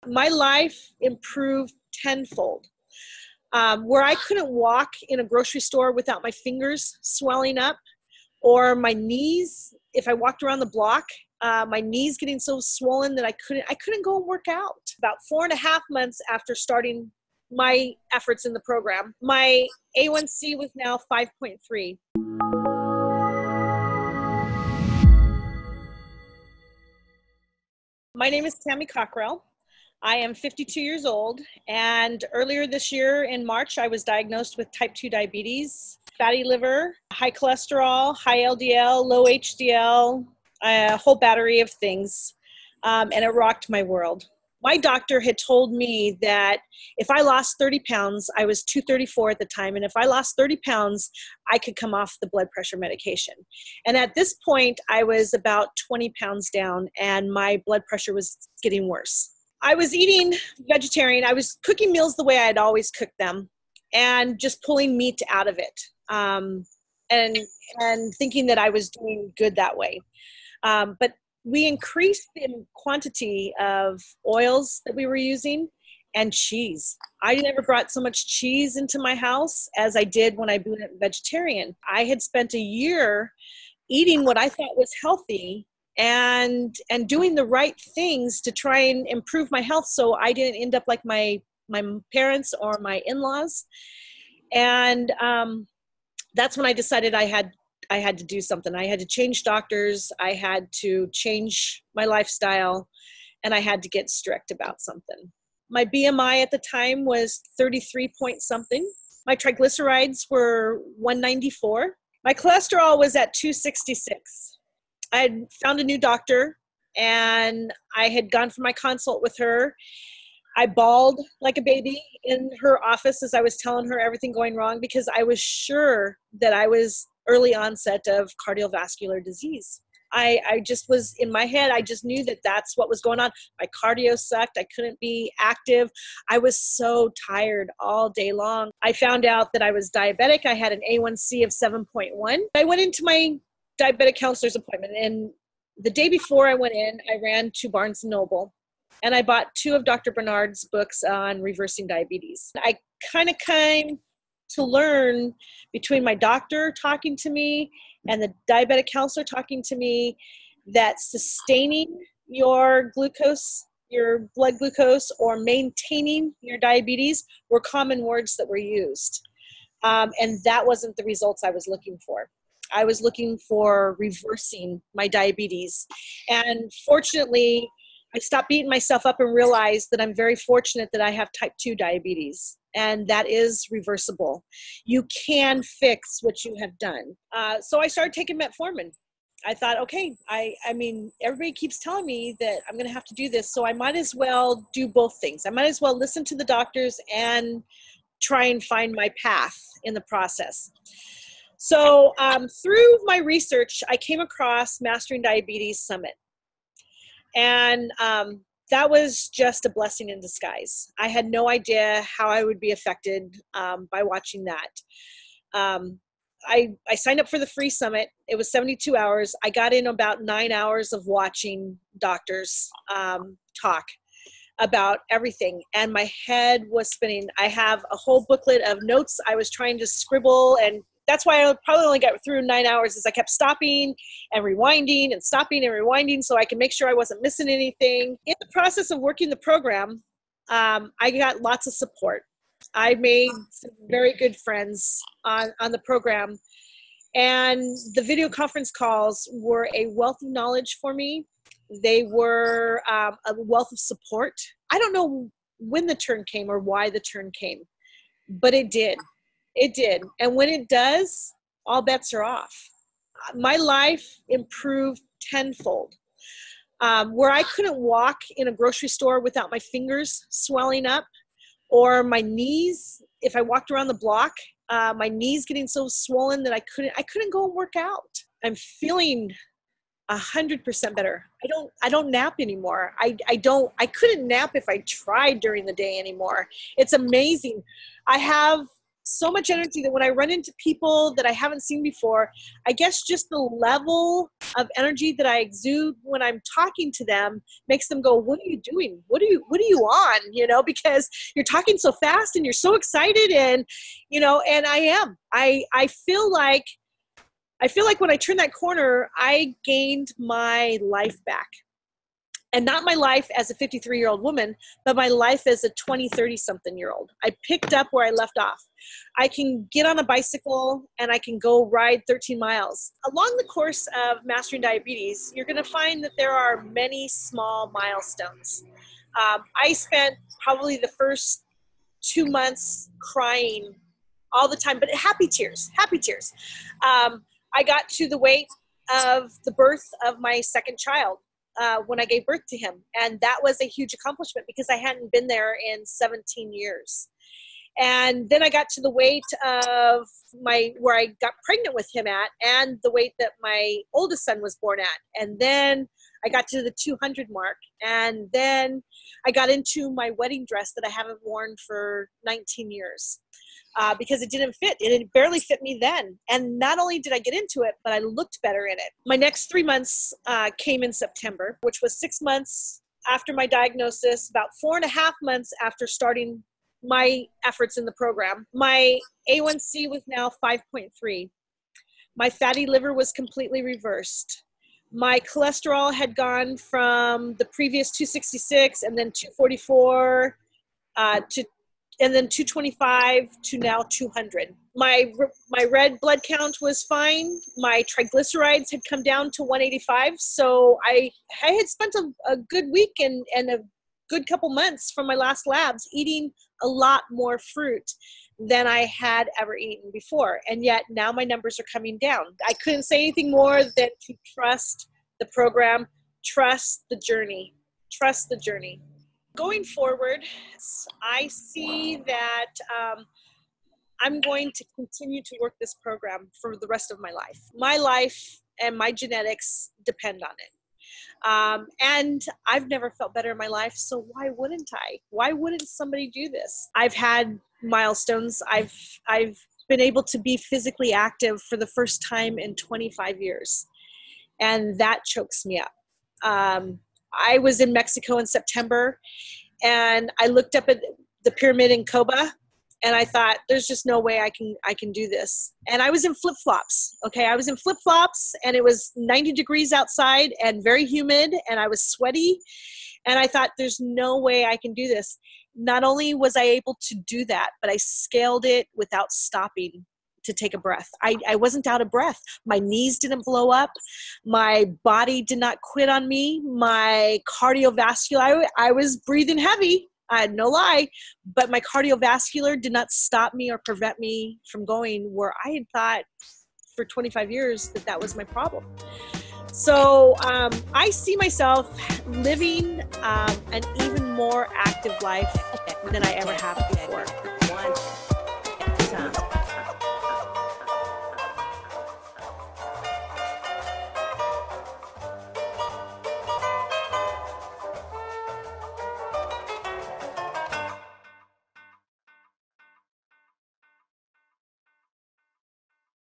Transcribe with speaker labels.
Speaker 1: My life improved tenfold. Where I couldn't walk in a grocery store without my fingers swelling up, or my knees, if I walked around the block, my knees getting so swollen that I couldn't go and work out. About 4.5 months after starting my efforts in the program, my A1c was now 5.3. My name is Tami. I am 52 years old, and earlier this year in March, I was diagnosed with type 2 diabetes, fatty liver, high cholesterol, high LDL, low HDL, a whole battery of things, and it rocked my world. My doctor had told me that if I lost 30 pounds, I was 234 at the time, and if I lost 30 pounds, I could come off the blood pressure medication. And at this point, I was about 20 pounds down, and my blood pressure was getting worse. I was eating vegetarian. I was cooking meals the way I had always cooked them and just pulling meat out of it, and thinking that I was doing good that way. But we increased the quantity of oils that we were using and cheese. I never brought so much cheese into my house as I did when I went vegetarian. I had spent a year eating what I thought was healthy and doing the right things to try and improve my health so I didn't end up like my parents or my in-laws. And that's when I decided I had to do something. I had to change doctors. I had to change my lifestyle, and I had to get strict about something. My BMI at the time was 33 point something. My triglycerides were 194. My cholesterol was at 266. I had found a new doctor, and I had gone for my consult with her. I bawled like a baby in her office as I was telling her everything going wrong, because I was sure that I was early onset of cardiovascular disease. I just was in my head. I just knew that that's what was going on. My cardio sucked. I couldn't be active. I was so tired all day long. I found out that I was diabetic. I had an A1c of 7.1. I went into my diabetic counselor's appointment, and the day before I went in, I ran to Barnes & Noble, and I bought 2 of Dr. Bernard's books on reversing diabetes. I kind of came to learn between my doctor talking to me and the diabetic counselor talking to me that sustaining your glucose, your blood glucose, or maintaining your diabetes were common words that were used. And that wasn't the results I was looking for. I was looking for reversing my diabetes. And fortunately, I stopped beating myself up and realized that I'm very fortunate that I have type 2 diabetes, and that is reversible. You can fix what you have done. So I started taking metformin. I thought, okay, I mean, everybody keeps telling me that I'm going to have to do this, so I might as well do both things. I might as well listen to the doctors and try and find my path in the process. So through my research, I came across Mastering Diabetes Summit. And that was just a blessing in disguise. I had no idea how I would be affected by watching that. I signed up for the free summit. It was 72 hours. I got in about 9 hours of watching doctors talk about everything, and my head was spinning. I have a whole booklet of notes I was trying to scribble, and that's why I probably only got through 9 hours, is I kept stopping and rewinding and stopping and rewinding so I could make sure I wasn't missing anything. In the process of working the program, I got lots of support. I made some very good friends on the program, and the video conference calls were a wealth of knowledge for me. They were a wealth of support. I don't know when the turn came or why the turn came, but it did. It did. And when it does, all bets are off. My life improved tenfold. Where I couldn't walk in a grocery store without my fingers swelling up, or my knees, if I walked around the block, my knees getting so swollen that I couldn't go and work out. I'm feeling 100% better. I don't nap anymore. I couldn't nap if I tried during the day anymore. It's amazing. I have so much energy that when I run into people that I haven't seen before, I guess just the level of energy that I exude when I'm talking to them makes them go, what are you doing? What are you on? You know, because you're talking so fast and you're so excited, and, you know, and I feel like when I turned that corner, I gained my life back. And not my life as a 53-year-old woman, but my life as a 20, 30-something-year-old. I picked up where I left off. I can get on a bicycle and I can go ride 13 miles. Along the course of mastering diabetes, you're going to find that there are many small milestones. I spent probably the first 2 months crying all the time, but happy tears. I got to the weight of the birth of my second child. When I gave birth to him. And that was a huge accomplishment because I hadn't been there in 17 years. And then I got to the weight of where I got pregnant with him at, and the weight that my oldest son was born at. And then I got to the 200 mark. And then I got into my wedding dress that I haven't worn for 19 years. Because it didn't fit. It barely fit me then. And not only did I get into it, but I looked better in it. My next 3 months came in September, which was 6 months after my diagnosis, about 4.5 months after starting my efforts in the program. My A1c was now 5.3. My fatty liver was completely reversed. My cholesterol had gone from the previous 266 and then 244 and then 225 to now 200. My red blood count was fine. My triglycerides had come down to 185. So I had spent a good week and a good couple months from my last labs eating a lot more fruit than I had ever eaten before. And yet now my numbers are coming down. I couldn't say anything more than to trust the program, trust the journey, trust the journey. Going forward, I see that I'm going to continue to work this program for the rest of my life. My life and my genetics depend on it. And I've never felt better in my life, so why wouldn't I? Why wouldn't somebody do this? I've had milestones. I've been able to be physically active for the first time in 25 years, and that chokes me up. I was in Mexico in September, and I looked up at the pyramid in Coba, and I thought, there's just no way I can do this. And I was in flip-flops, okay? I was in flip-flops, and it was 90 degrees outside and very humid, and I was sweaty, and I thought, there's no way I can do this. Not only was I able to do that, but I scaled it without stopping to take a breath. I wasn't out of breath. My knees didn't blow up. My body did not quit on me. My cardiovascular, I was breathing heavy. I had no lie, but my cardiovascular did not stop me or prevent me from going where I had thought for 25 years that was my problem. So I see myself living an even more active life than I ever have before.